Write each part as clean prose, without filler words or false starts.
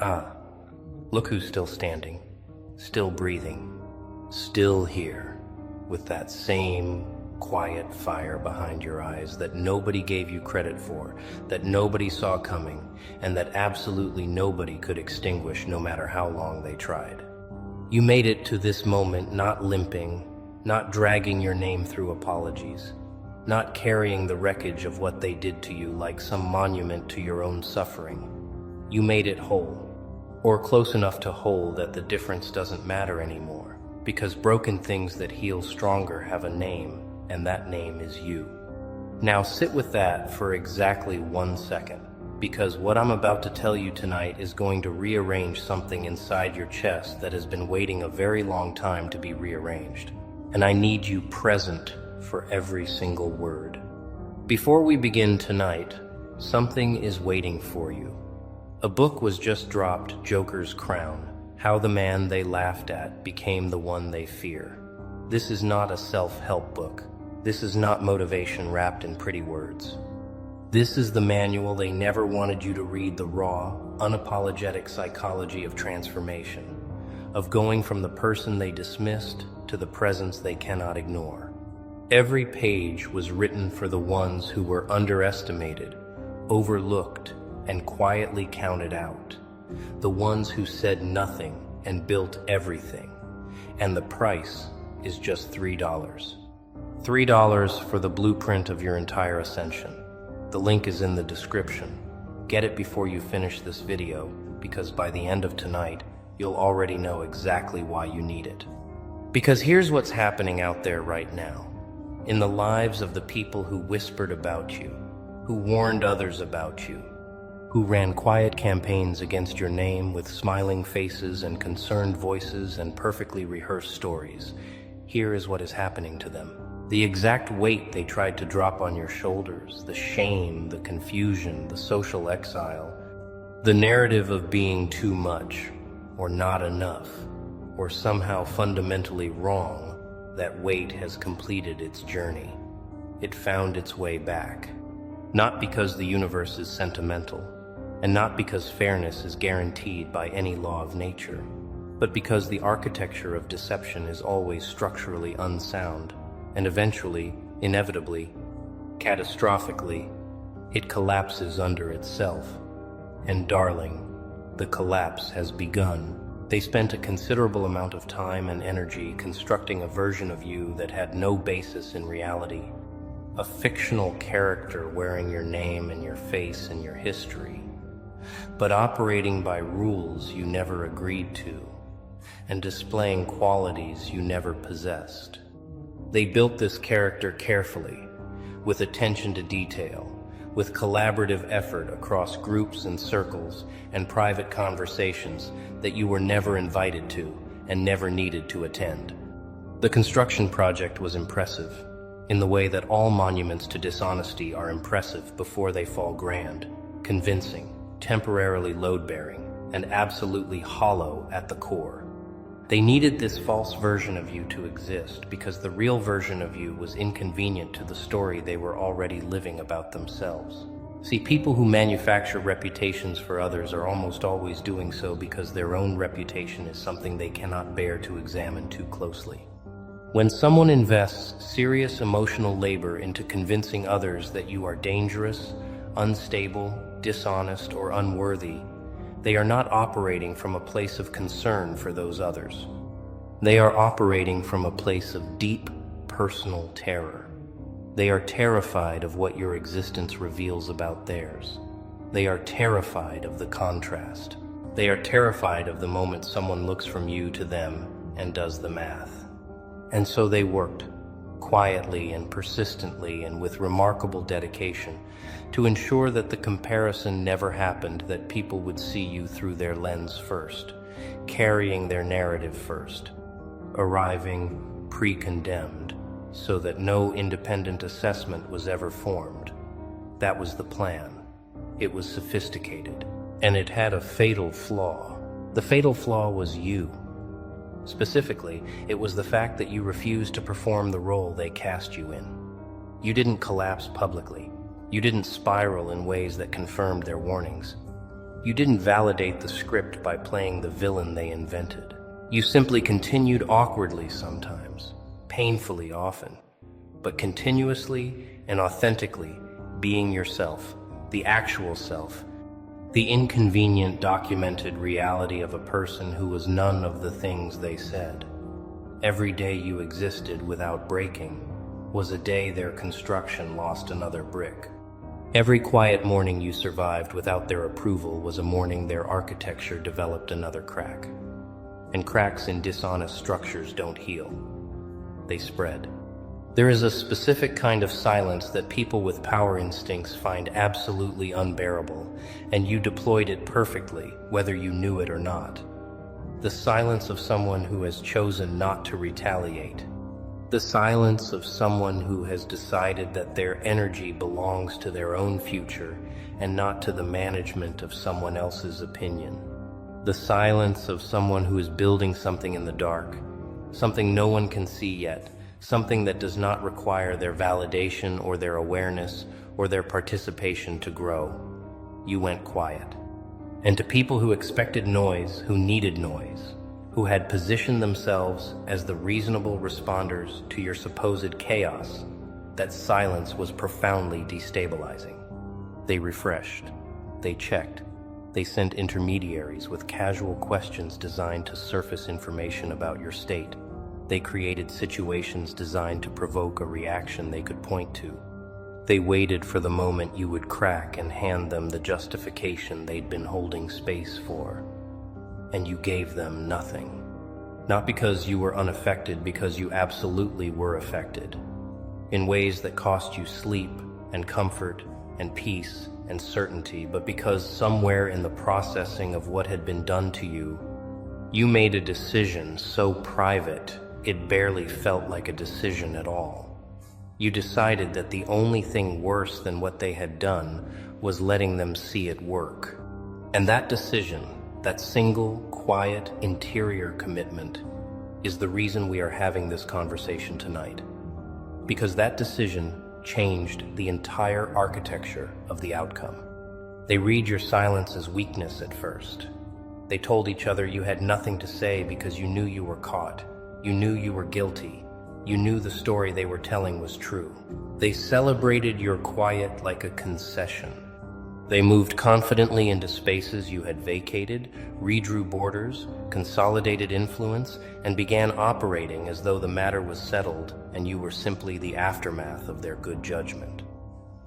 Ah, look who's still standing, still breathing, still here, with that same quiet fire behind your eyes that nobody gave you credit for, that nobody saw coming, and that absolutely nobody could extinguish no matter how long they tried. You made it to this moment not limping, not dragging your name through apologies, not carrying the wreckage of what they did to you like some monument to your own suffering. You made it whole, or close enough to whole that the difference doesn't matter anymore, because broken things that heal stronger have a name, and that name is you. Now sit with that for exactly 1 second, because what I'm about to tell you tonight is going to rearrange something inside your chest that has been waiting a very long time to be rearranged. And I need you present for every single word. Before we begin tonight, something is waiting for you. A book was just dropped, Joker's Crown, How the Man They Laughed At Became the One They Fear. This is not a self-help book. This is not motivation wrapped in pretty words. This is the manual they never wanted you to read, the raw, unapologetic psychology of transformation, of going from the person they dismissed to the presence they cannot ignore. Every page was written for the ones who were underestimated, overlooked, and quietly counted out. The ones who said nothing and built everything. And the price is just $3. $3 for the blueprint of your entire ascension. The link is in the description. Get it before you finish this video, because by the end of tonight, you'll already know exactly why you need it. Because here's what's happening out there right now. In the lives of the people who whispered about you, who warned others about you, who ran quiet campaigns against your name with smiling faces and concerned voices and perfectly rehearsed stories, here is what is happening to them. The exact weight they tried to drop on your shoulders, the shame, the confusion, the social exile, the narrative of being too much, or not enough, or somehow fundamentally wrong, that weight has completed its journey. It found its way back. Not because the universe is sentimental, and not because fairness is guaranteed by any law of nature, but because the architecture of deception is always structurally unsound, and eventually, inevitably, catastrophically, it collapses under itself. And darling, the collapse has begun. They spent a considerable amount of time and energy constructing a version of you that had no basis in reality, a fictional character wearing your name and your face and your history, but operating by rules you never agreed to, and displaying qualities you never possessed. They built this character carefully, with attention to detail, with collaborative effort across groups and circles and private conversations that you were never invited to and never needed to attend. The construction project was impressive, in the way that all monuments to dishonesty are impressive before they fall grand, convincing, temporarily load-bearing, and absolutely hollow at the core. They needed this false version of you to exist because the real version of you was inconvenient to the story they were already living about themselves. See, people who manufacture reputations for others are almost always doing so because their own reputation is something they cannot bear to examine too closely. When someone invests serious emotional labor into convincing others that you are dangerous, unstable, dishonest, or unworthy, they are not operating from a place of concern for those others. They are operating from a place of deep personal terror. They are terrified of what your existence reveals about theirs. They are terrified of the contrast. They are terrified of the moment someone looks from you to them and does the math. And so they worked, quietly and persistently and with remarkable dedication, to ensure that the comparison never happened, that people would see you through their lens first, carrying their narrative first, arriving pre-condemned, so that no independent assessment was ever formed. That was the plan. It was sophisticated, and it had a fatal flaw. The fatal flaw was you. Specifically, it was the fact that you refused to perform the role they cast you in. You didn't collapse publicly. You didn't spiral in ways that confirmed their warnings. You didn't validate the script by playing the villain they invented. You simply continued awkwardly sometimes, painfully often, but continuously and authentically being yourself, the actual self, the inconvenient documented reality of a person who was none of the things they said. Every day you existed without breaking was a day their construction lost another brick. Every quiet morning you survived without their approval was a morning their architecture developed another crack. And cracks in dishonest structures don't heal. They spread. There is a specific kind of silence that people with power instincts find absolutely unbearable, and you deployed it perfectly, whether you knew it or not. The silence of someone who has chosen not to retaliate. The silence of someone who has decided that their energy belongs to their own future and not to the management of someone else's opinion. The silence of someone who is building something in the dark, something no one can see yet, something that does not require their validation or their awareness or their participation to grow. You went quiet. And to people who expected noise, who needed noise, who had positioned themselves as the reasonable responders to your supposed chaos, that silence was profoundly destabilizing. They refreshed, they checked, they sent intermediaries with casual questions designed to surface information about your state. They created situations designed to provoke a reaction they could point to. They waited for the moment you would crack and hand them the justification they'd been holding space for. And you gave them nothing. Not because you were unaffected, because you absolutely were affected. In ways that cost you sleep and comfort and peace and certainty, but because somewhere in the processing of what had been done to you, you made a decision so private it barely felt like a decision at all. You decided that the only thing worse than what they had done was letting them see it work. And that decision, that single, quiet, interior commitment, is the reason we are having this conversation tonight. Because that decision changed the entire architecture of the outcome. They read your silence as weakness at first. They told each other you had nothing to say because you knew you were caught. You knew you were guilty. You knew the story they were telling was true. They celebrated your quiet like a concession. They moved confidently into spaces you had vacated, redrew borders, consolidated influence, and began operating as though the matter was settled and you were simply the aftermath of their good judgment.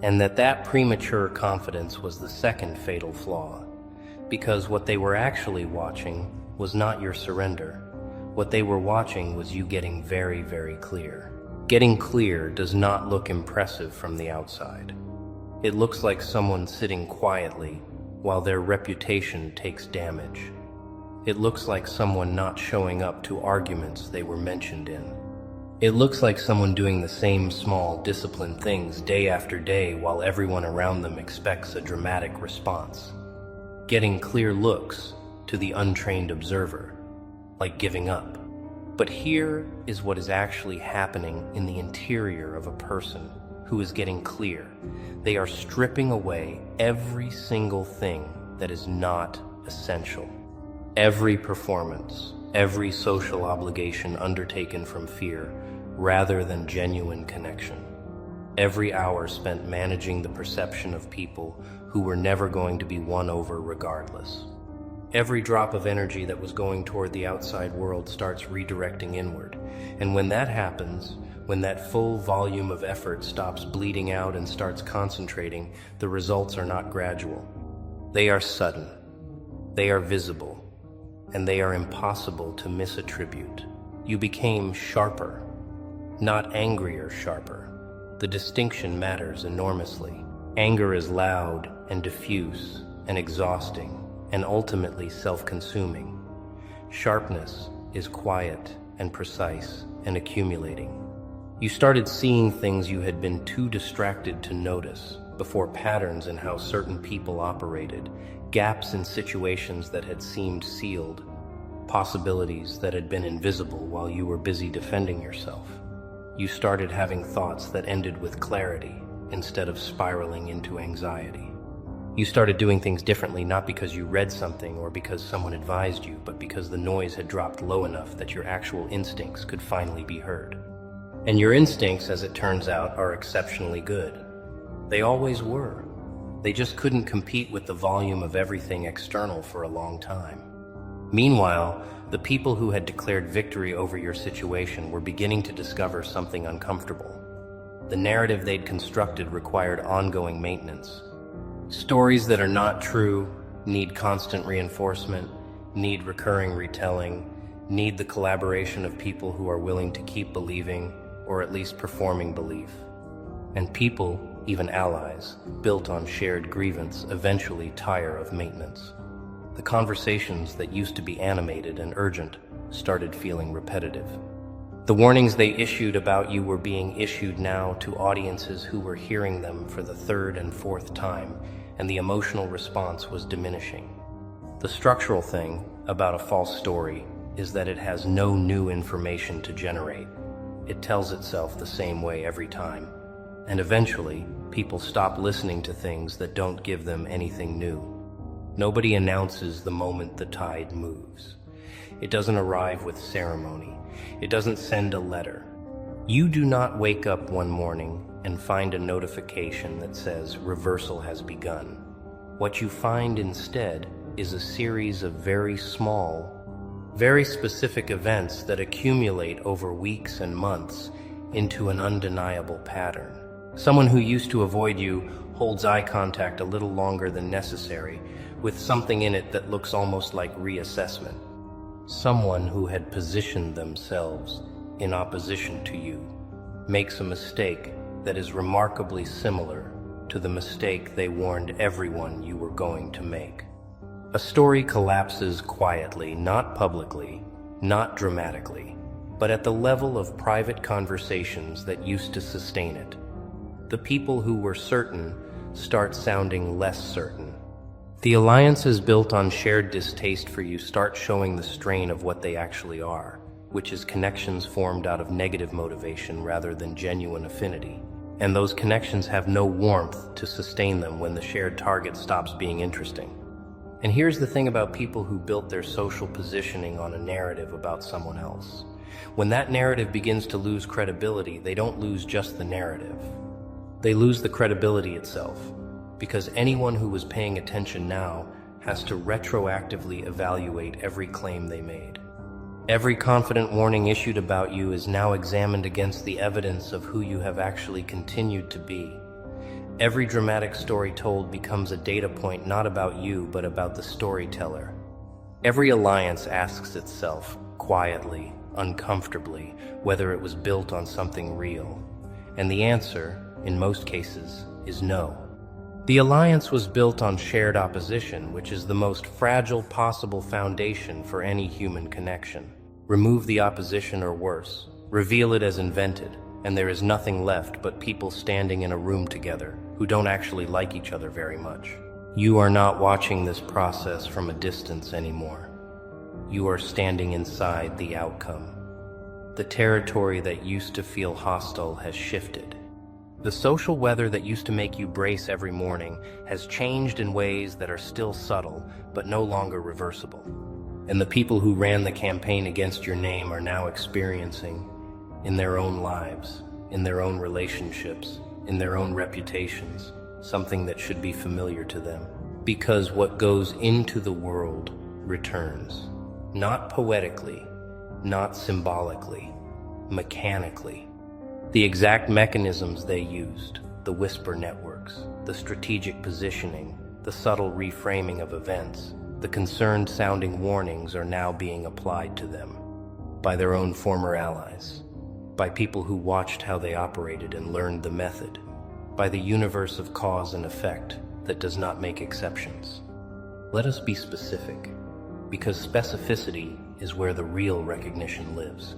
And that premature confidence was the second fatal flaw, because what they were actually watching was not your surrender. What they were watching was you getting very, very clear. Getting clear does not look impressive from the outside. It looks like someone sitting quietly while their reputation takes damage. It looks like someone not showing up to arguments they were mentioned in. It looks like someone doing the same small, disciplined things day after day while everyone around them expects a dramatic response. Getting clear looks, to the untrained observer, like giving up. But here is what is actually happening in the interior of a person who is getting clear. They are stripping away every single thing that is not essential. Every performance, every social obligation undertaken from fear rather than genuine connection. Every hour spent managing the perception of people who were never going to be won over regardless. Every drop of energy that was going toward the outside world starts redirecting inward. And when that happens, when that full volume of effort stops bleeding out and starts concentrating, the results are not gradual. They are sudden. They are visible. And they are impossible to misattribute. You became sharper, not angrier sharper. The distinction matters enormously. Anger is loud and diffuse and exhausting and ultimately self-consuming. Sharpness is quiet and precise and accumulating. You started seeing things you had been too distracted to notice before, patterns in how certain people operated, gaps in situations that had seemed sealed, possibilities that had been invisible while you were busy defending yourself. You started having thoughts that ended with clarity instead of spiraling into anxiety. You started doing things differently, not because you read something or because someone advised you, but because the noise had dropped low enough that your actual instincts could finally be heard. And your instincts, as it turns out, are exceptionally good. They always were. They just couldn't compete with the volume of everything external for a long time. Meanwhile, the people who had declared victory over your situation were beginning to discover something uncomfortable. The narrative they'd constructed required ongoing maintenance. Stories that are not true need constant reinforcement, need recurring retelling, need the collaboration of people who are willing to keep believing, or at least performing belief. And people, even allies, built on shared grievance, eventually tire of maintenance. The conversations that used to be animated and urgent started feeling repetitive. The warnings they issued about you were being issued now to audiences who were hearing them for the third and fourth time, and the emotional response was diminishing. The structural thing about a false story is that it has no new information to generate. It tells itself the same way every time. And eventually, people stop listening to things that don't give them anything new. Nobody announces the moment the tide moves. It doesn't arrive with ceremony. It doesn't send a letter. You do not wake up one morning and find a notification that says reversal has begun. What you find instead is a series of very small, very specific events that accumulate over weeks and months into an undeniable pattern. Someone who used to avoid you holds eye contact a little longer than necessary, with something in it that looks almost like reassessment. Someone who had positioned themselves in opposition to you makes a mistake that is remarkably similar to the mistake they warned everyone you were going to make. A story collapses quietly, not publicly, not dramatically, but at the level of private conversations that used to sustain it. The people who were certain start sounding less certain. The alliances built on shared distaste for you start showing the strain of what they actually are, which is connections formed out of negative motivation rather than genuine affinity. And those connections have no warmth to sustain them when the shared target stops being interesting. And here's the thing about people who built their social positioning on a narrative about someone else. When that narrative begins to lose credibility, they don't lose just the narrative. They lose the credibility itself, because anyone who was paying attention now has to retroactively evaluate every claim they made. Every confident warning issued about you is now examined against the evidence of who you have actually continued to be. Every dramatic story told becomes a data point not about you, but about the storyteller. Every alliance asks itself, quietly, uncomfortably, whether it was built on something real. And the answer, in most cases, is no. The alliance was built on shared opposition, which is the most fragile possible foundation for any human connection. Remove the opposition or worse, reveal it as invented, and there is nothing left but people standing in a room together who don't actually like each other very much. You are not watching this process from a distance anymore. You are standing inside the outcome. The territory that used to feel hostile has shifted. The social weather that used to make you brace every morning has changed in ways that are still subtle, but no longer reversible. And the people who ran the campaign against your name are now experiencing, in their own lives, in their own relationships, in their own reputations, something that should be familiar to them. Because what goes into the world returns. Not poetically, not symbolically, mechanically. The exact mechanisms they used, the whisper networks, the strategic positioning, the subtle reframing of events, the concerned-sounding warnings are now being applied to them by their own former allies, by people who watched how they operated and learned the method, by the universe of cause and effect that does not make exceptions. Let us be specific, because specificity is where the real recognition lives.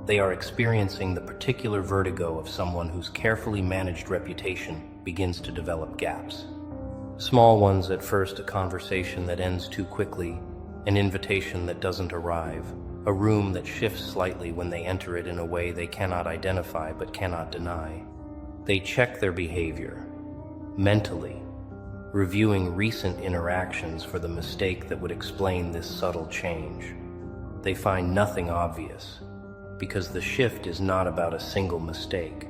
They are experiencing the particular vertigo of someone whose carefully managed reputation begins to develop gaps. Small ones at first, a conversation that ends too quickly, an invitation that doesn't arrive, a room that shifts slightly when they enter it in a way they cannot identify but cannot deny. They check their behavior, mentally, reviewing recent interactions for the mistake that would explain this subtle change. They find nothing obvious, because the shift is not about a single mistake.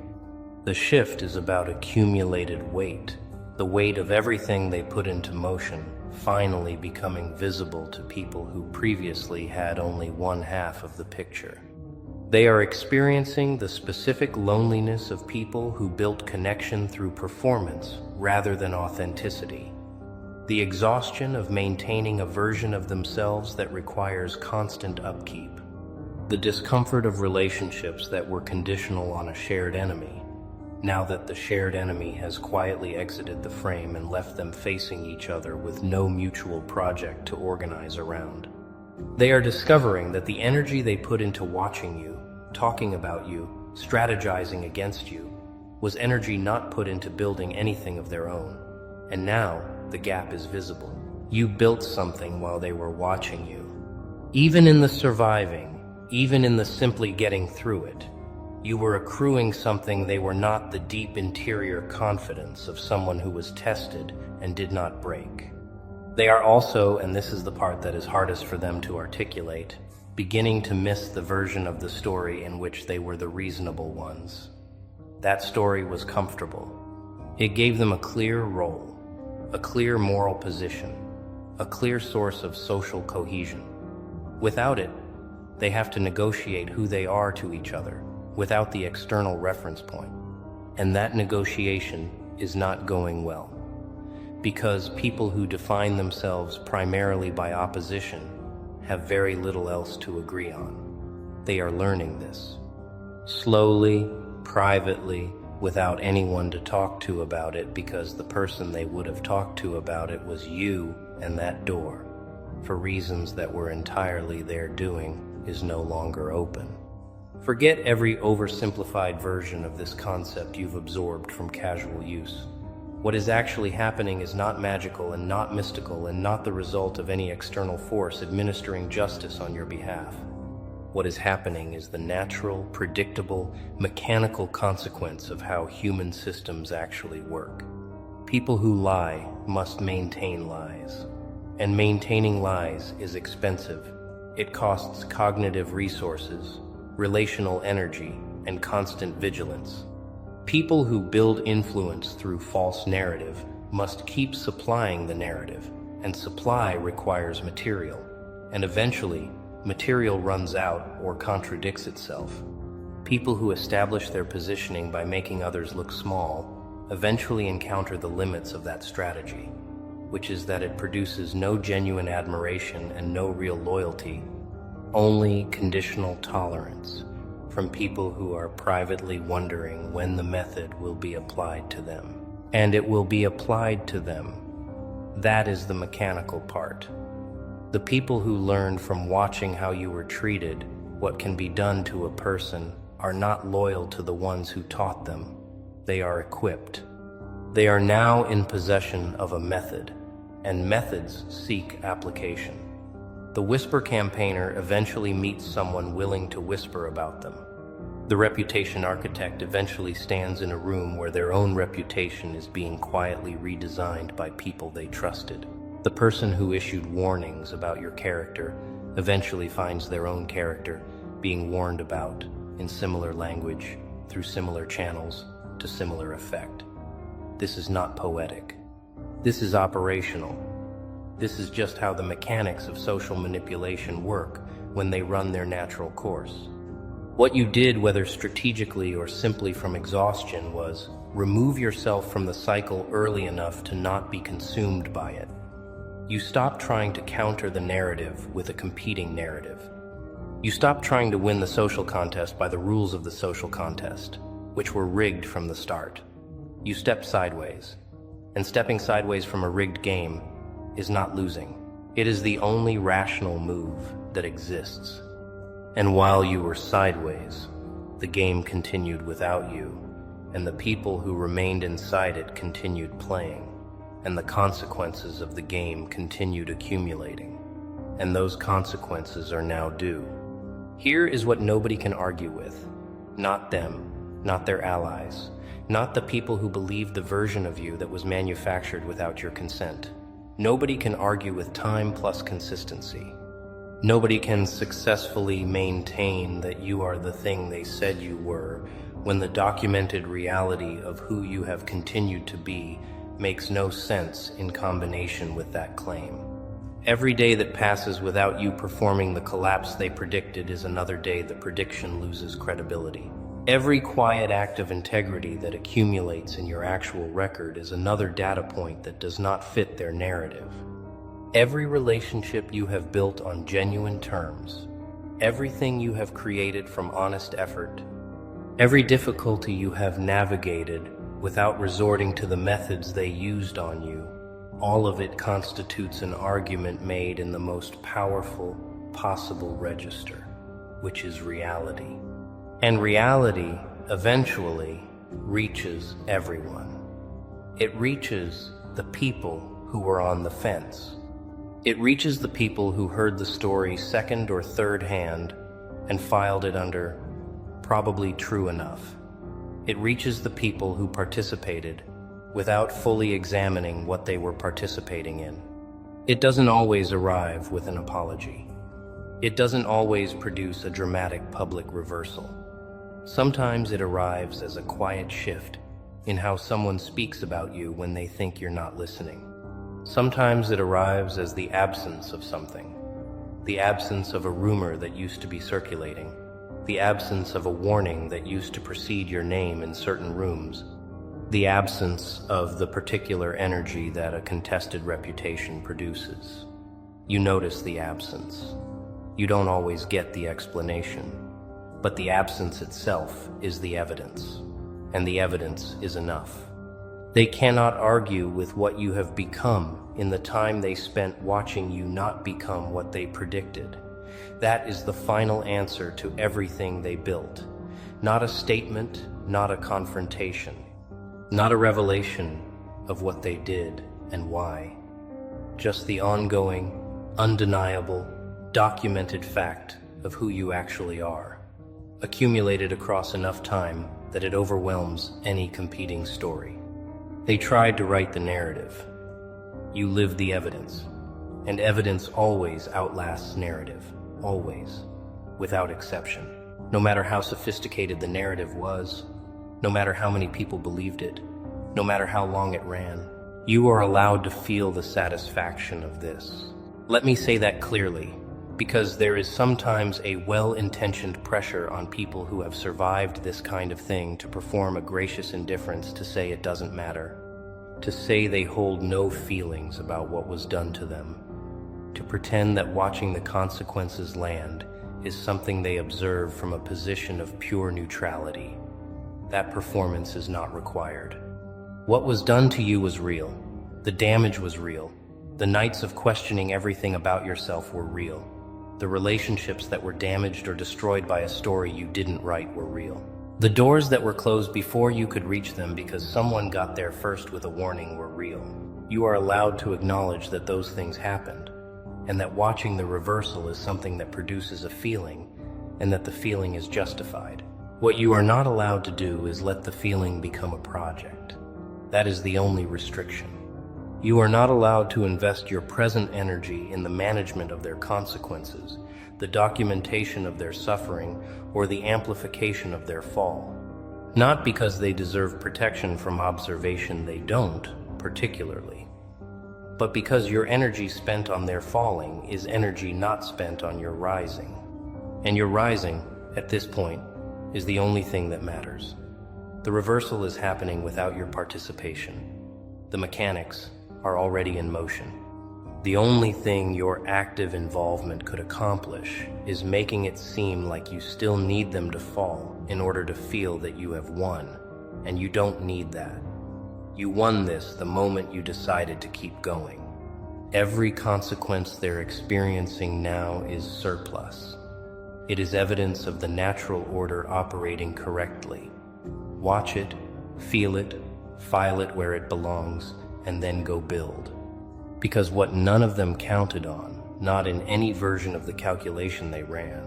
The shift is about accumulated weight, the weight of everything they put into motion, finally becoming visible to people who previously had only one half of the picture. They are experiencing the specific loneliness of people who built connection through performance rather than authenticity. The exhaustion of maintaining a version of themselves that requires constant upkeep. The discomfort of relationships that were conditional on a shared enemy, now that the shared enemy has quietly exited the frame and left them facing each other with no mutual project to organize around. They are discovering that the energy they put into watching you, talking about you, strategizing against you, was energy not put into building anything of their own. And now, the gap is visible. You built something while they were watching you. Even in the surviving, even in the simply getting through it, you were accruing something they were not, the deep interior confidence of someone who was tested and did not break. They are also, and this is the part that is hardest for them to articulate, beginning to miss the version of the story in which they were the reasonable ones. That story was comfortable. It gave them a clear role, a clear moral position, a clear source of social cohesion. Without it, they have to negotiate who they are to each other, without the external reference point. And that negotiation is not going well, because people who define themselves primarily by opposition have very little else to agree on. They are learning this. Slowly, privately, without anyone to talk to about it, because the person they would have talked to about it was you, and that door, for reasons that were entirely their doing, is no longer open. Forget every oversimplified version of this concept you've absorbed from casual use. What is actually happening is not magical and not mystical and not the result of any external force administering justice on your behalf. What is happening is the natural, predictable, mechanical consequence of how human systems actually work. People who lie must maintain lies, and maintaining lies is expensive. It costs cognitive resources, relational energy, and constant vigilance. People who build influence through false narrative must keep supplying the narrative, and supply requires material, and eventually, material runs out or contradicts itself. People who establish their positioning by making others look small eventually encounter the limits of that strategy, which is that it produces no genuine admiration and no real loyalty, only conditional tolerance from people who are privately wondering when the method will be applied to them. And it will be applied to them. That is the mechanical part. The people who learned from watching how you were treated what can be done to a person are not loyal to the ones who taught them. They are equipped. They are now in possession of a method, and methods seek application. The whisper campaigner eventually meets someone willing to whisper about them. The reputation architect eventually stands in a room where their own reputation is being quietly redesigned by people they trusted. The person who issued warnings about your character eventually finds their own character being warned about in similar language, through similar channels, to similar effect. This is not poetic. This is operational. This is just how the mechanics of social manipulation work when they run their natural course. What you did, whether strategically or simply from exhaustion, was remove yourself from the cycle early enough to not be consumed by it. You stopped trying to counter the narrative with a competing narrative. You stopped trying to win the social contest by the rules of the social contest, which were rigged from the start. You stepped sideways, and stepping sideways from a rigged game is not losing. It is the only rational move that exists. And while you were sideways, the game continued without you, and the people who remained inside it continued playing, and the consequences of the game continued accumulating, and those consequences are now due. Here is what nobody can argue with. Not them, not their allies. not the people who believed the version of you that was manufactured without your consent. Nobody can argue with time plus consistency. Nobody can successfully maintain that you are the thing they said you were when the documented reality of who you have continued to be makes no sense in combination with that claim. Every day that passes without you performing the collapse they predicted is another day the prediction loses credibility. Every quiet act of integrity that accumulates in your actual record is another data point that does not fit their narrative. Every relationship you have built on genuine terms, everything you have created from honest effort, every difficulty you have navigated without resorting to the methods they used on you, all of it constitutes an argument made in the most powerful possible register, which is reality. And reality eventually reaches everyone. It reaches the people who were on the fence. It reaches the people who heard the story second or third hand and filed it under probably true enough. It reaches the people who participated without fully examining what they were participating in. It doesn't always arrive with an apology. It doesn't always produce a dramatic public reversal. Sometimes it arrives as a quiet shift in how someone speaks about you when they think you're not listening. Sometimes it arrives as the absence of something, the absence of a rumor that used to be circulating, the absence of a warning that used to precede your name in certain rooms, the absence of the particular energy that a contested reputation produces. You notice the absence. You don't always get the explanation, but the absence itself is the evidence, and the evidence is enough. They cannot argue with what you have become in the time they spent watching you not become what they predicted. That is the final answer to everything they built. Not a statement, not a confrontation, not a revelation of what they did and why. Just the ongoing, undeniable, documented fact of who you actually are, accumulated across enough time that it overwhelms any competing story. They tried to write the narrative. You lived the evidence, and evidence always outlasts narrative, always, without exception. No matter how sophisticated the narrative was, no matter how many people believed it, no matter how long it ran, you are allowed to feel the satisfaction of this. Let me say that clearly, because there is sometimes a well-intentioned pressure on people who have survived this kind of thing to perform a gracious indifference, to say it doesn't matter, to say they hold no feelings about what was done to them, to pretend that watching the consequences land is something they observe from a position of pure neutrality. That performance is not required. What was done to you was real. The damage was real. The nights of questioning everything about yourself were real. The relationships that were damaged or destroyed by a story you didn't write were real. The doors that were closed before you could reach them because someone got there first with a warning were real. You are allowed to acknowledge that those things happened, and that watching the reversal is something that produces a feeling, and that the feeling is justified. What you are not allowed to do is let the feeling become a project. That is the only restriction. You are not allowed to invest your present energy in the management of their consequences, the documentation of their suffering, or the amplification of their fall. Not because they deserve protection from observation, they don't, particularly, but because your energy spent on their falling is energy not spent on your rising. And your rising, at this point, is the only thing that matters. The reversal is happening without your participation. The mechanics are already in motion. The only thing your active involvement could accomplish is making it seem like you still need them to fall in order to feel that you have won, and you don't need that. You won this the moment you decided to keep going. Every consequence they're experiencing now is surplus. It is evidence of the natural order operating correctly. Watch it, feel it, file it where it belongs, and then go build. Because what none of them counted on, not in any version of the calculation they ran,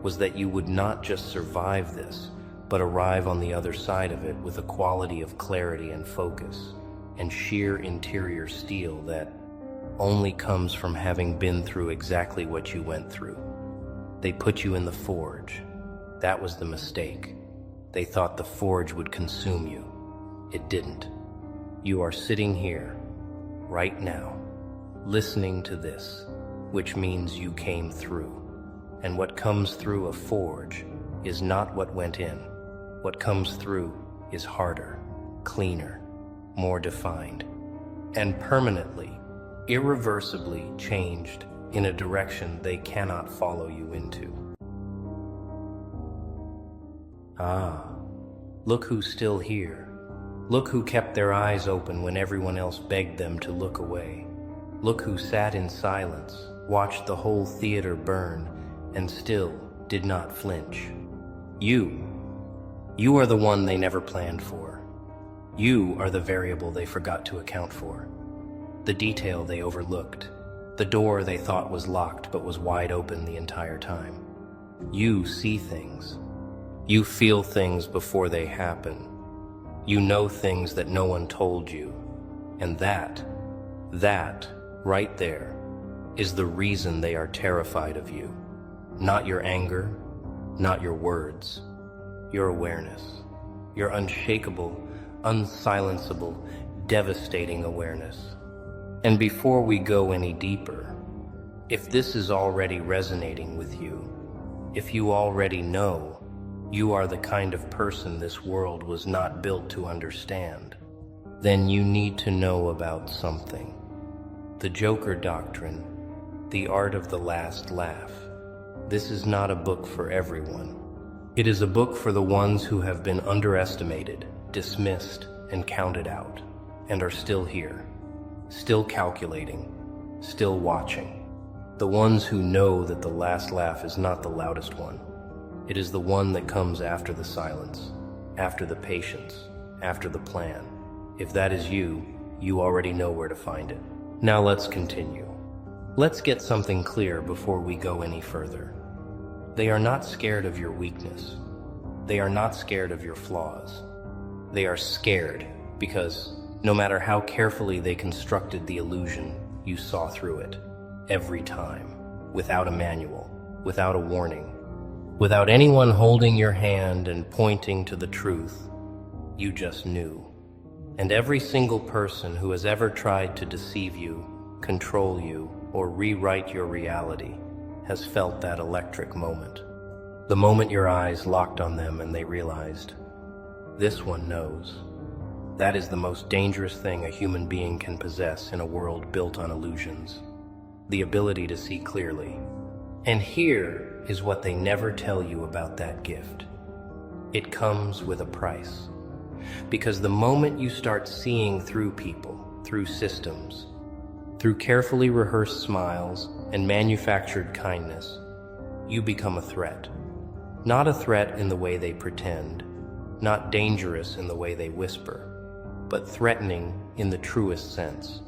was that you would not just survive this, but arrive on the other side of it with a quality of clarity and focus and sheer interior steel that only comes from having been through exactly what you went through. They put you in the forge. That was the mistake. They thought the forge would consume you. It didn't. You are sitting here, right now, listening to this, which means you came through. And what comes through a forge is not what went in. What comes through is harder, cleaner, more defined, and permanently, irreversibly changed in a direction they cannot follow you into. Ah, look who's still here. Look who kept their eyes open when everyone else begged them to look away. Look who sat in silence, watched the whole theater burn, and still did not flinch. You are the one they never planned for. You are the variable they forgot to account for. The detail they overlooked. The door they thought was locked but was wide open the entire time. You see things. You feel things before they happen. You know things that no one told you. And that right there is the reason they are terrified of you. Not your anger, not your words, your awareness, your unshakable, unsilenceable, devastating awareness. And before we go any deeper, if this is already resonating with you, if you already know you are the kind of person this world was not built to understand, then you need to know about something. The Joker Doctrine, the art of the last laugh. This is not a book for everyone. It is a book for the ones who have been underestimated, dismissed, and counted out, and are still here, still calculating, still watching. The ones who know that the last laugh is not the loudest one. It is the one that comes after the silence, after the patience, after the plan. If that is you, you already know where to find it. Now let's continue. Let's get something clear before we go any further. They are not scared of your weakness. They are not scared of your flaws. They are scared because no matter how carefully they constructed the illusion, you saw through it. Every time. Without a manual. Without a warning. Without anyone holding your hand and pointing to the truth. You just knew. And every single person who has ever tried to deceive you, control you, or rewrite your reality has felt that electric moment. The moment your eyes locked on them and they realized, this one knows. That is the most dangerous thing a human being can possess in a world built on illusions. The ability to see clearly. And here is what they never tell you about that gift. It comes with a price. Because the moment you start seeing through people, through systems, through carefully rehearsed smiles and manufactured kindness, you become a threat. Not a threat in the way they pretend, not dangerous in the way they whisper, but threatening in the truest sense.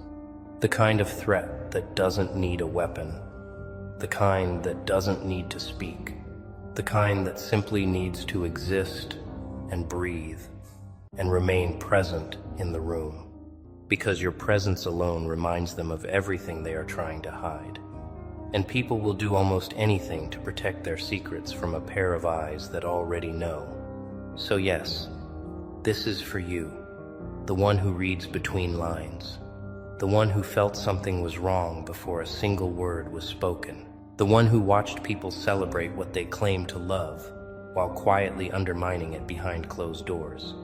The kind of threat that doesn't need a weapon, the kind that doesn't need to speak, the kind that simply needs to exist and breathe and remain present in the room, because your presence alone reminds them of everything they are trying to hide. And people will do almost anything to protect their secrets from a pair of eyes that already know. So yes, this is for you, the one who reads between lines, the one who felt something was wrong before a single word was spoken, the one who watched people celebrate what they claim to love while quietly undermining it behind closed doors.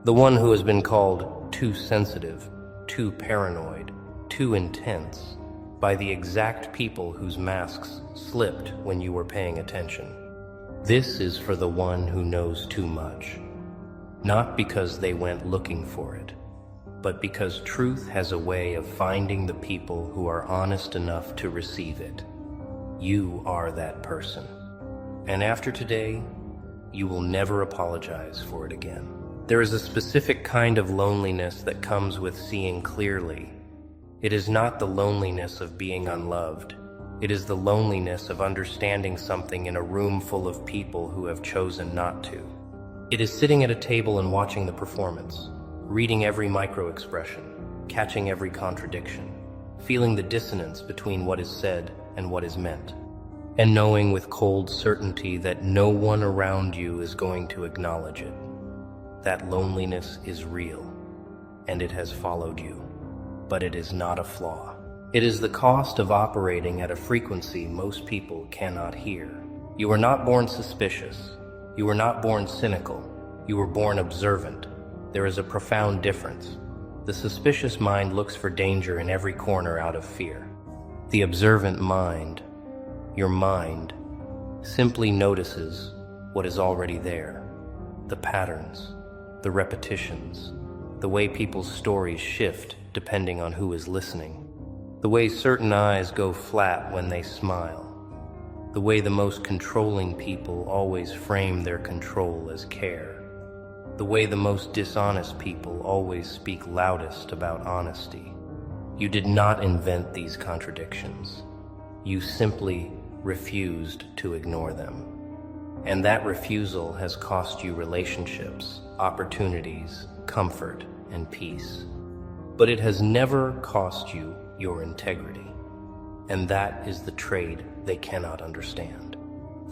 The one who has been called too sensitive, too paranoid, too intense by the exact people whose masks slipped when you were paying attention. This is for the one who knows too much, not because they went looking for it, but because truth has a way of finding the people who are honest enough to receive it. You are that person. And after today, you will never apologize for it again. There is a specific kind of loneliness that comes with seeing clearly. It is not the loneliness of being unloved. It is the loneliness of understanding something in a room full of people who have chosen not to. It is sitting at a table and watching the performance, reading every micro-expression, catching every contradiction, feeling the dissonance between what is said and what is meant, and knowing with cold certainty that no one around you is going to acknowledge it. That loneliness is real, and it has followed you, but it is not a flaw. It is the cost of operating at a frequency most people cannot hear. You were not born suspicious. You were not born cynical. You were born observant. There is a profound difference. The suspicious mind looks for danger in every corner out of fear. The observant mind, your mind, simply notices what is already there. The patterns, the repetitions, the way people's stories shift depending on who is listening. The way certain eyes go flat when they smile. The way the most controlling people always frame their control as care. The way the most dishonest people always speak loudest about honesty. You did not invent these contradictions. You simply refused to ignore them. And that refusal has cost you relationships, opportunities, comfort, and peace. But it has never cost you your integrity. And that is the trade they cannot understand.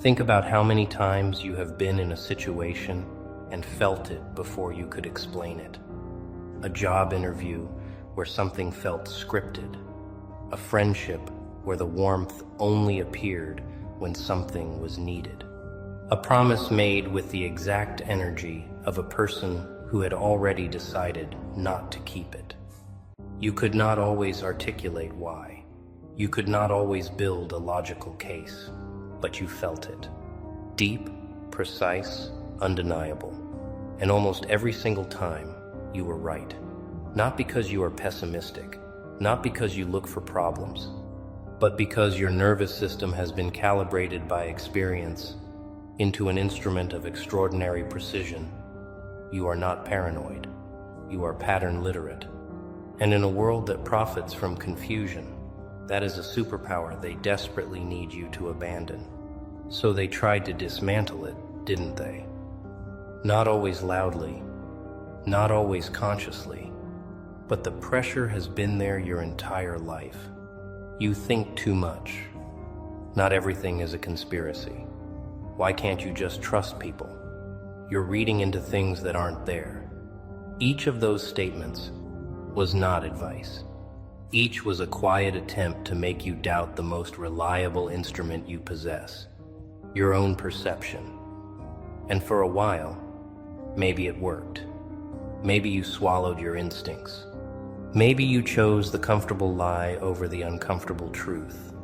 Think about how many times you have been in a situation and felt it before you could explain it. A job interview where something felt scripted. A friendship where the warmth only appeared when something was needed. A promise made with the exact energy of a person who had already decided not to keep it. You could not always articulate why. You could not always build a logical case, but you felt it. Deep, precise, undeniable. And almost every single time, you were right. Not because you are pessimistic, not because you look for problems, but because your nervous system has been calibrated by experience into an instrument of extraordinary precision. You are not paranoid. You are pattern literate. And in a world that profits from confusion, that is a superpower they desperately need you to abandon. So they tried to dismantle it, didn't they? Not always loudly, not always consciously, but the pressure has been there your entire life. You think too much. Not everything is a conspiracy. Why can't you just trust people? You're reading into things that aren't there. Each of those statements was not advice. Each was a quiet attempt to make you doubt the most reliable instrument you possess, your own perception. And for a while, maybe it worked. Maybe you swallowed your instincts. Maybe you chose the comfortable lie over the uncomfortable truth.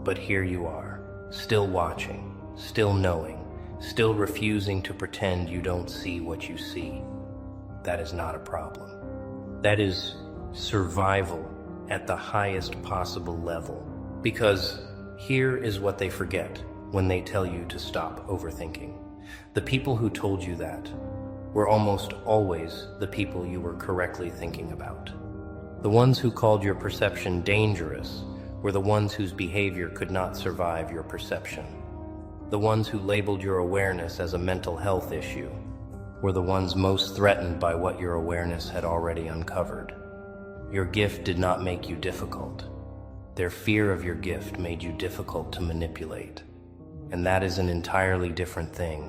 But here you are, still watching, still knowing, still refusing to pretend you don't see what you see. That is not a problem. That is survival at the highest possible level. Because here is what they forget when they tell you to stop overthinking. The people who told you that were almost always the people you were correctly thinking about. The ones who called your perception dangerous were the ones whose behavior could not survive your perception. The ones who labeled your awareness as a mental health issue were the ones most threatened by what your awareness had already uncovered. Your gift did not make you difficult. Their fear of your gift made you difficult to manipulate. And that is an entirely different thing,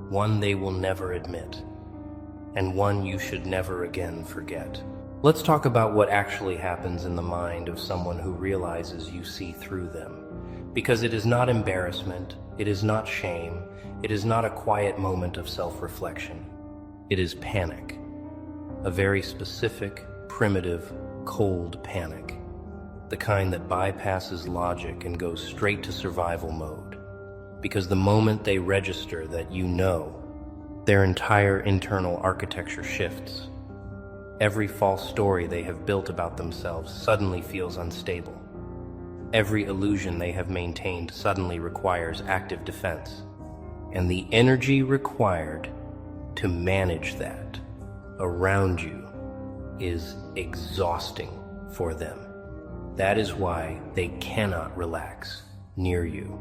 one they will never admit, and one you should never again forget. Let's talk about what actually happens in the mind of someone who realizes you see through them. Because it is not embarrassment, it is not shame, it is not a quiet moment of self-reflection. It is panic. A very specific, primitive, cold panic. The kind that bypasses logic and goes straight to survival mode. Because the moment they register that you know, their entire internal architecture shifts. Every false story they have built about themselves suddenly feels unstable. Every illusion they have maintained suddenly requires active defense. And the energy required to manage that around you is exhausting for them. That is why they cannot relax near you.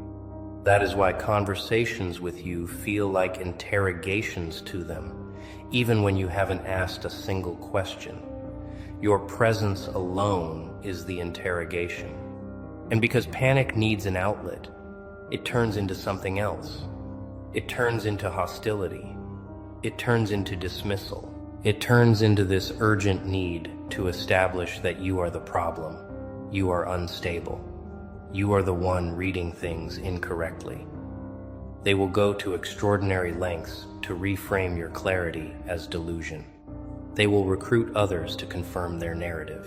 That is why conversations with you feel like interrogations to them, even when you haven't asked a single question. Your presence alone is the interrogation. And because panic needs an outlet, it turns into something else. It turns into hostility. It turns into dismissal. It turns into this urgent need to establish that you are the problem. You are unstable. You are the one reading things incorrectly. They will go to extraordinary lengths to reframe your clarity as delusion. They will recruit others to confirm their narrative.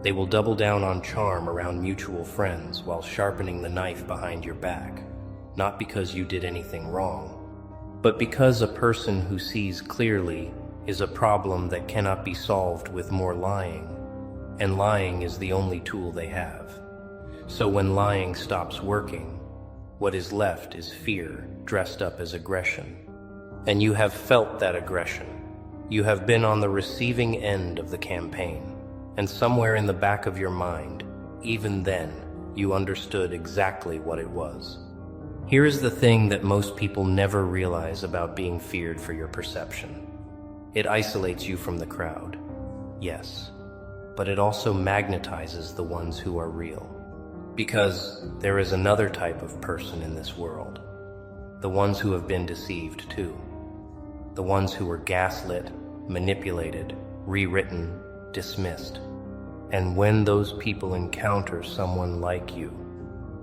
They will double down on charm around mutual friends while sharpening the knife behind your back, not because you did anything wrong, but because a person who sees clearly is a problem that cannot be solved with more lying, and lying is the only tool they have. So when lying stops working, what is left is fear dressed up as aggression. And you have felt that aggression. You have been on the receiving end of the campaign, and somewhere in the back of your mind, even then, you understood exactly what it was. Here is the thing that most people never realize about being feared for your perception. It isolates you from the crowd, yes, but it also magnetizes the ones who are real. Because there is another type of person in this world, the ones who have been deceived too. The ones who were gaslit, manipulated, rewritten, dismissed. And when those people encounter someone like you,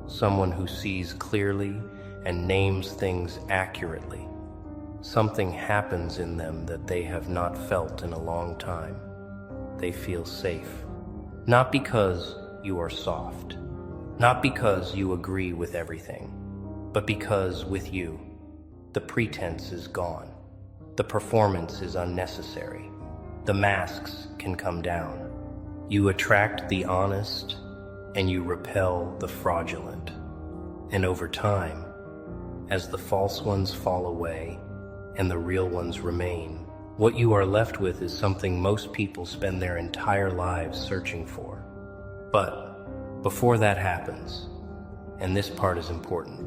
someone who sees clearly and names things accurately, something happens in them that they have not felt in a long time. They feel safe. Not because you are soft, not because you agree with everything, but because with you, the pretense is gone. The performance is unnecessary. The masks can come down. You attract the honest and you repel the fraudulent. And over time, as the false ones fall away and the real ones remain, what you are left with is something most people spend their entire lives searching for. But before that happens, and this part is important,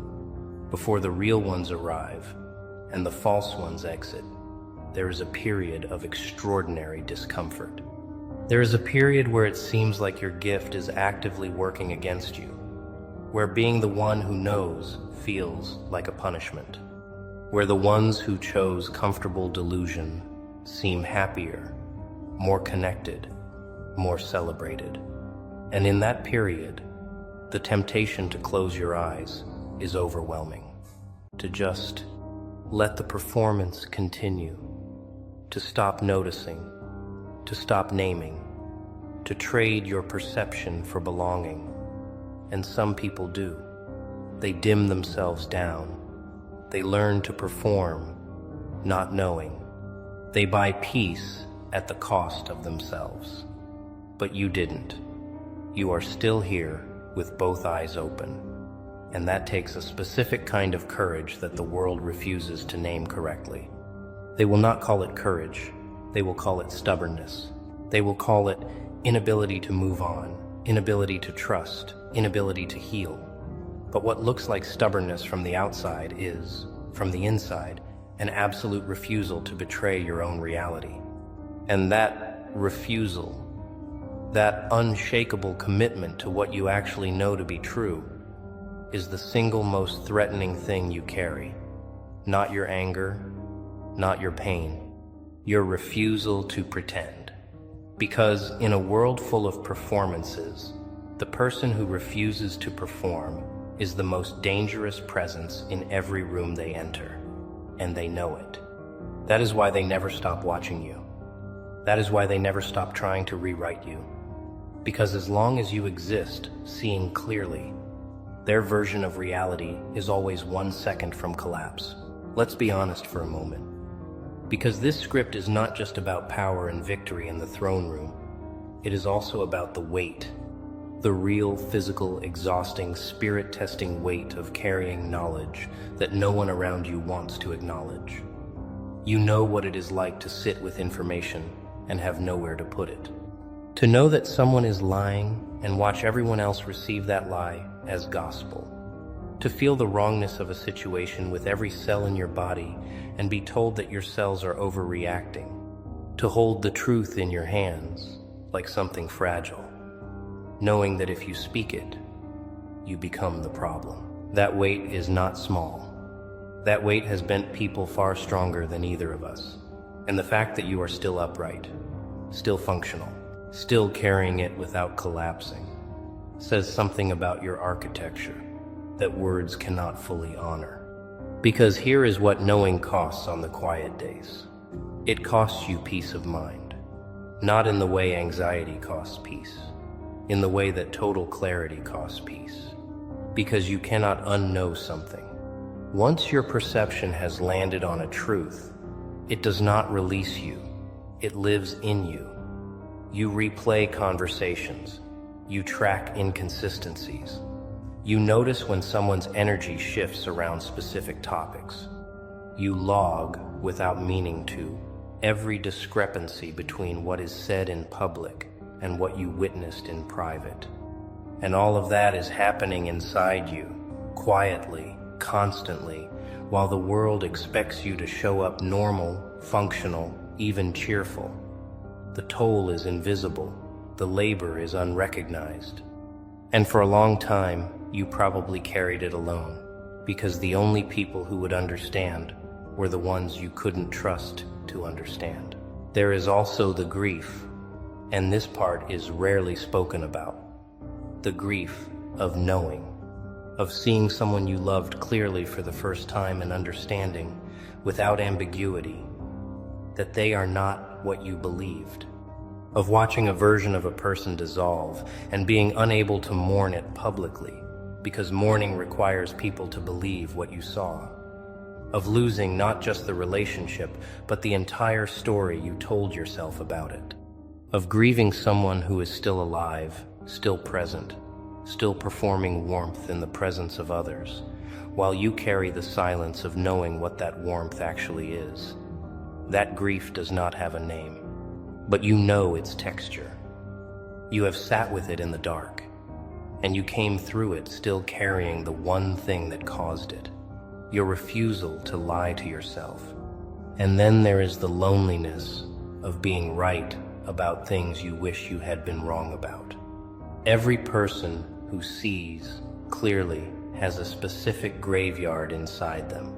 before the real ones arrive and the false ones exit, there is a period of extraordinary discomfort. There is a period where it seems like your gift is actively working against you, where being the one who knows feels like a punishment, where the ones who chose comfortable delusion seem happier, more connected, more celebrated. And in that period, the temptation to close your eyes is overwhelming, to just let the performance continue, to stop noticing, to stop naming, to trade your perception for belonging. And some people do. They dim themselves down. They learn to perform, not knowing. They buy peace at the cost of themselves. But you didn't. You are still here with both eyes open. And that takes a specific kind of courage that the world refuses to name correctly. They will not call it courage. They will call it stubbornness. They will call it inability to move on, inability to trust, inability to heal. But what looks like stubbornness from the outside is, from the inside, an absolute refusal to betray your own reality. And that refusal, that unshakable commitment to what you actually know to be true, is the single most threatening thing you carry. Not your anger, not your pain, your refusal to pretend. Because in a world full of performances, the person who refuses to perform is the most dangerous presence in every room they enter, and they know it. That is why they never stop watching you. That is why they never stop trying to rewrite you. Because as long as you exist, seeing clearly, their version of reality is always 1 second from collapse. Let's be honest for a moment. Because this script is not just about power and victory in the throne room. It is also about the weight, the real, physical, exhausting, spirit-testing weight of carrying knowledge that no one around you wants to acknowledge. You know what it is like to sit with information and have nowhere to put it. To know that someone is lying and watch everyone else receive that lie as gospel. To feel the wrongness of a situation with every cell in your body and be told that your cells are overreacting. To hold the truth in your hands like something fragile, knowing that if you speak it, you become the problem. That weight is not small. That weight has bent people far stronger than either of us. And the fact that you are still upright, still functional, still carrying it without collapsing, says something about your architecture that words cannot fully honor. Because here is what knowing costs on the quiet days. It costs you peace of mind, not in the way anxiety costs peace, in the way that total clarity costs peace. Because you cannot unknow something. Once your perception has landed on a truth, it does not release you. It lives in you. You replay conversations. You track inconsistencies. You notice when someone's energy shifts around specific topics. You log, without meaning to, every discrepancy between what is said in public and what you witnessed in private. And all of that is happening inside you, quietly, constantly, while the world expects you to show up normal, functional, even cheerful. The toll is invisible. The labor is unrecognized. And for a long time, you probably carried it alone, because the only people who would understand were the ones you couldn't trust to understand. There is also the grief, and this part is rarely spoken about. The grief of knowing, of seeing someone you loved clearly for the first time and understanding, without ambiguity, that they are not what you believed. Of watching a version of a person dissolve and being unable to mourn it publicly, because mourning requires people to believe what you saw. Of losing not just the relationship, but the entire story you told yourself about it. Of grieving someone who is still alive, still present, still performing warmth in the presence of others, while you carry the silence of knowing what that warmth actually is. That grief does not have a name, but you know its texture. You have sat with it in the dark, and you came through it still carrying the one thing that caused it, your refusal to lie to yourself. And then there is the loneliness of being right about things you wish you had been wrong about. Every person who sees clearly has a specific graveyard inside them,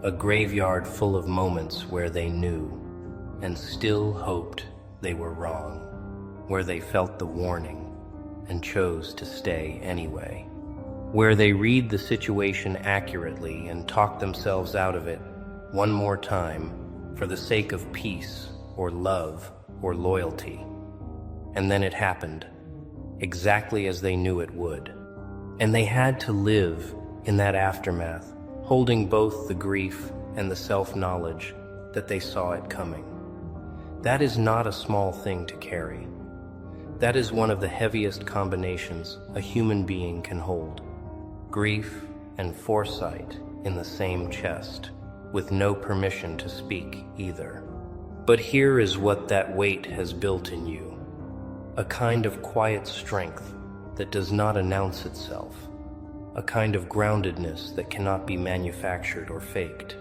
a graveyard full of moments where they knew and still hoped they were wrong, where they felt the warning and chose to stay anyway, where they read the situation accurately and talk themselves out of it one more time for the sake of peace or love or loyalty. And then it happened, exactly as they knew it would. And they had to live in that aftermath, holding both the grief and the self-knowledge that they saw it coming. That is not a small thing to carry. That is one of the heaviest combinations a human being can hold. Grief and foresight in the same chest, with no permission to speak either. But here is what that weight has built in you. A kind of quiet strength that does not announce itself. A kind of groundedness that cannot be manufactured or faked.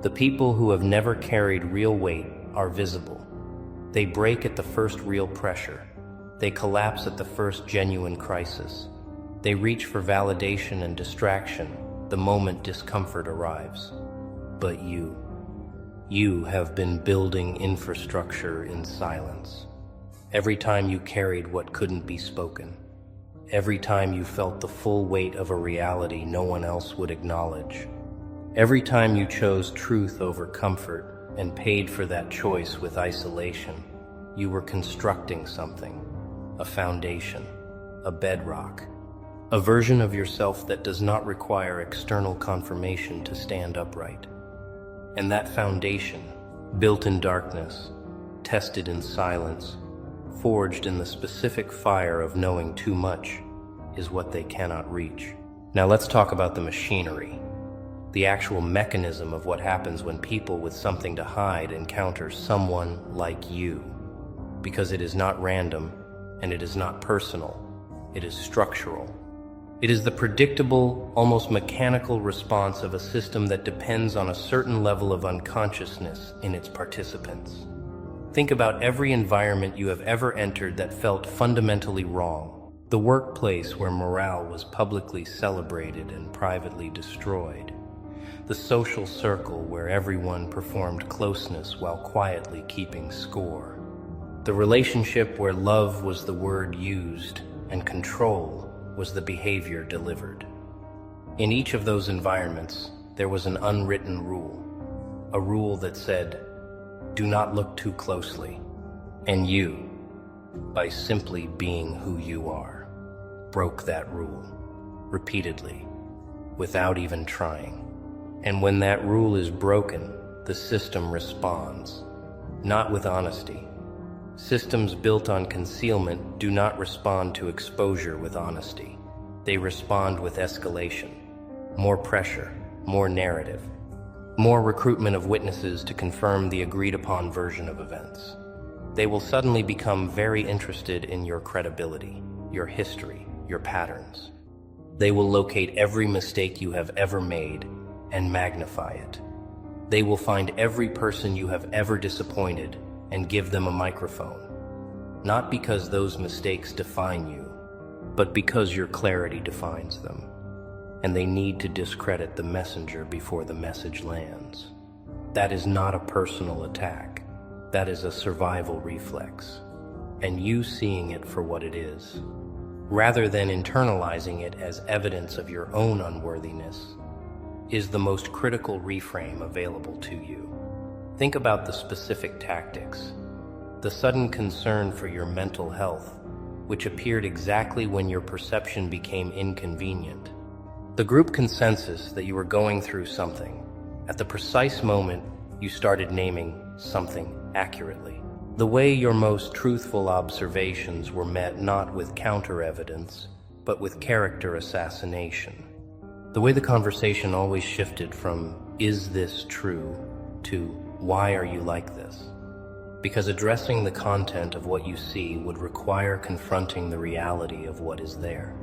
The people who have never carried real weight are visible. They break at the first real pressure. They collapse at the first genuine crisis. They reach for validation and distraction the moment discomfort arrives. But you have been building infrastructure in silence. Every time you carried what couldn't be spoken. Every time you felt the full weight of a reality no one else would acknowledge. Every time you chose truth over comfort and paid for that choice with isolation, you were constructing something. A foundation, a bedrock, a version of yourself that does not require external confirmation to stand upright. And that foundation, built in darkness, tested in silence, forged in the specific fire of knowing too much, is what they cannot reach. Now let's talk about the machinery, the actual mechanism of what happens when people with something to hide encounter someone like you. Because it is not random, and it is not personal, it is structural. It is the predictable, almost mechanical response of a system that depends on a certain level of unconsciousness in its participants. Think about every environment you have ever entered that felt fundamentally wrong. The workplace where morale was publicly celebrated and privately destroyed. The social circle where everyone performed closeness while quietly keeping score. The relationship where love was the word used and control was the behavior delivered. In each of those environments, there was an unwritten rule. A rule that said, do not look too closely. And you, by simply being who you are, broke that rule repeatedly, without even trying. And when that rule is broken, the system responds, not with honesty. Systems built on concealment do not respond to exposure with honesty. They respond with escalation, more pressure, more narrative, more recruitment of witnesses to confirm the agreed-upon version of events. They will suddenly become very interested in your credibility, your history, your patterns. They will locate every mistake you have ever made and magnify it. They will find every person you have ever disappointed and give them a microphone. Not because those mistakes define you, but because your clarity defines them. And they need to discredit the messenger before the message lands. That is not a personal attack. That is a survival reflex. And you seeing it for what it is, rather than internalizing it as evidence of your own unworthiness, is the most critical reframe available to you. Think about the specific tactics. The sudden concern for your mental health, which appeared exactly when your perception became inconvenient. The group consensus that you were going through something, at the precise moment you started naming something accurately. The way your most truthful observations were met not with counter-evidence, but with character assassination. The way the conversation always shifted from, is this true, to, why are you like this? Because addressing the content of what you see would require confronting the reality of what is there.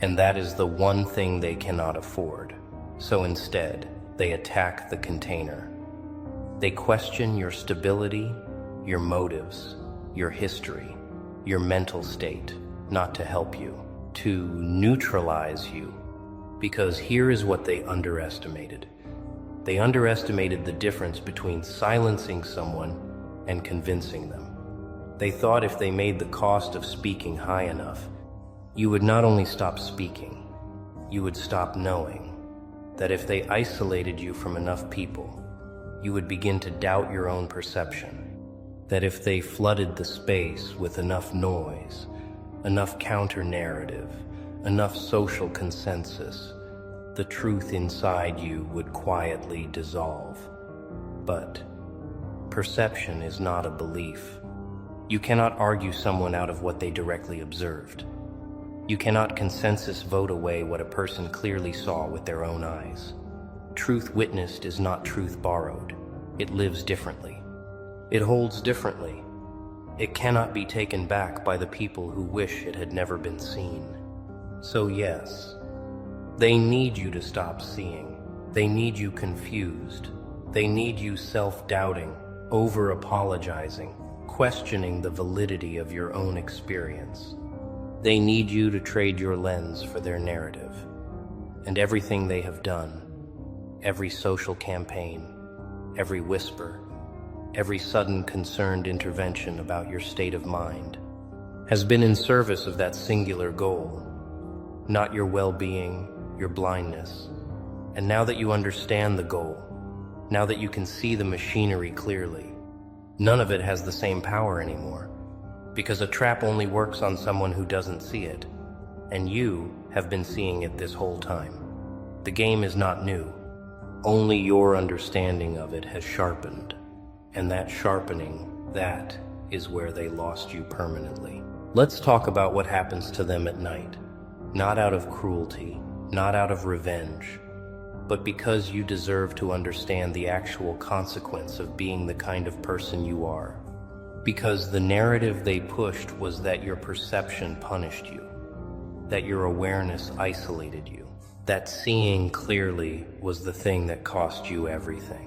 And that is the one thing they cannot afford. So instead, they attack the container. They question your stability, your motives, your history, your mental state, not to help you, to neutralize you. Because here is what they underestimated. They underestimated the difference between silencing someone and convincing them. They thought if they made the cost of speaking high enough, you would not only stop speaking, you would stop knowing. That if they isolated you from enough people, you would begin to doubt your own perception. That if they flooded the space with enough noise, enough counter-narrative, enough social consensus, the truth inside you would quietly dissolve. But perception is not a belief. You cannot argue someone out of what they directly observed. You cannot consensus vote away what a person clearly saw with their own eyes. Truth witnessed is not truth borrowed. It lives differently. It holds differently. It cannot be taken back by the people who wish it had never been seen. So yes, they need you to stop seeing. They need you confused. They need you self-doubting, over-apologizing, questioning the validity of your own experience. They need you to trade your lens for their narrative. And everything they have done, every social campaign, every whisper, every sudden concerned intervention about your state of mind, has been in service of that singular goal, not your well-being, your blindness. And now that you understand the goal, now that you can see the machinery clearly, none of it has the same power anymore, because a trap only works on someone who doesn't see it, and you have been seeing it this whole time. The game is not new. Only your understanding of it has sharpened, and that sharpening, that is where they lost you permanently. Let's talk about what happens to them at night, not out of cruelty, not out of revenge, but because you deserve to understand the actual consequence of being the kind of person you are. Because the narrative they pushed was that your perception punished you, that your awareness isolated you, that seeing clearly was the thing that cost you everything.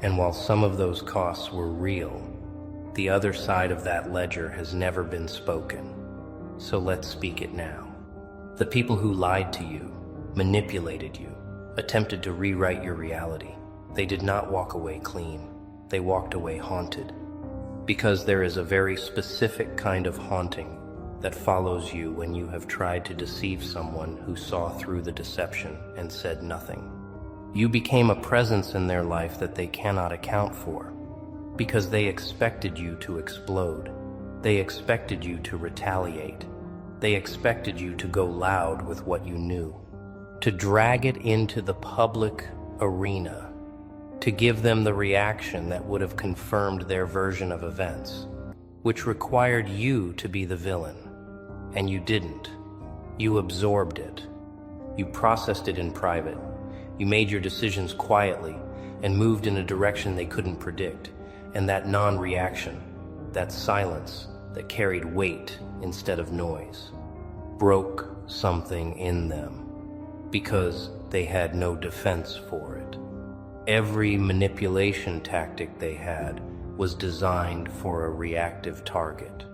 And while some of those costs were real, the other side of that ledger has never been spoken. So let's speak it now. The people who lied to you, manipulated you, attempted to rewrite your reality, they did not walk away clean. They walked away haunted. Because there is a very specific kind of haunting that follows you when you have tried to deceive someone who saw through the deception and said nothing. You became a presence in their life that they cannot account for, because they expected you to explode. They expected you to retaliate. They expected you to go loud with what you knew, to drag it into the public arena, to give them the reaction that would have confirmed their version of events, which required you to be the villain. And you didn't. You absorbed it. You processed it in private. You made your decisions quietly and moved in a direction they couldn't predict. And that non-reaction, that silence that carried weight instead of noise, broke something in them because they had no defense for it. Every manipulation tactic they had was designed for a reactive target.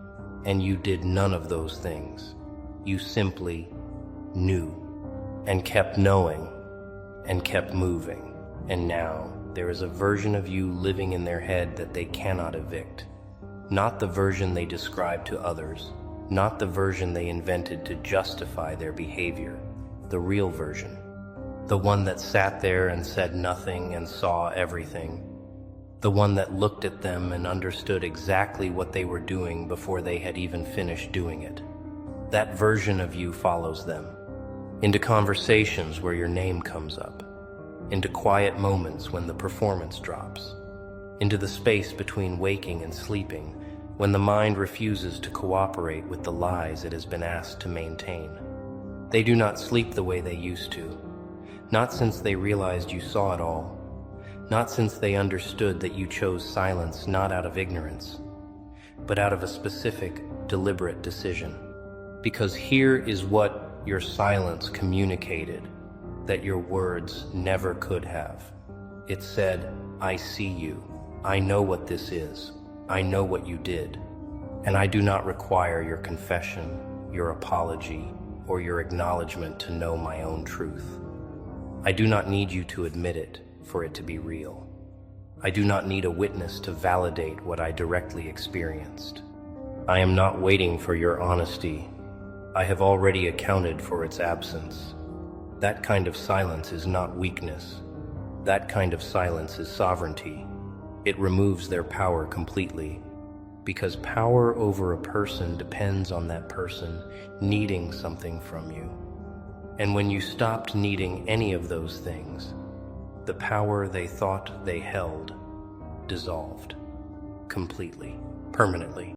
And you did none of those things. You simply knew and kept knowing and kept moving. And now there is a version of you living in their head that they cannot evict. Not the version they describe to others, not the version they invented to justify their behavior, the real version. The one that sat there and said nothing and saw everything. The one that looked at them and understood exactly what they were doing before they had even finished doing it. That version of you follows them, into conversations where your name comes up, into quiet moments when the performance drops, into the space between waking and sleeping when the mind refuses to cooperate with the lies it has been asked to maintain. They do not sleep the way they used to, not since they realized you saw it all. Not since they understood that you chose silence not out of ignorance, but out of a specific, deliberate decision. Because here is what your silence communicated that your words never could have. It said, I see you. I know what this is. I know what you did. And I do not require your confession, your apology, or your acknowledgement to know my own truth. I do not need you to admit it for it to be real. I do not need a witness to validate what I directly experienced. I am not waiting for your honesty. I have already accounted for its absence. That kind of silence is not weakness. That kind of silence is sovereignty. It removes their power completely, because power over a person depends on that person needing something from you. And when you stopped needing any of those things, the power they thought they held dissolved completely, permanently.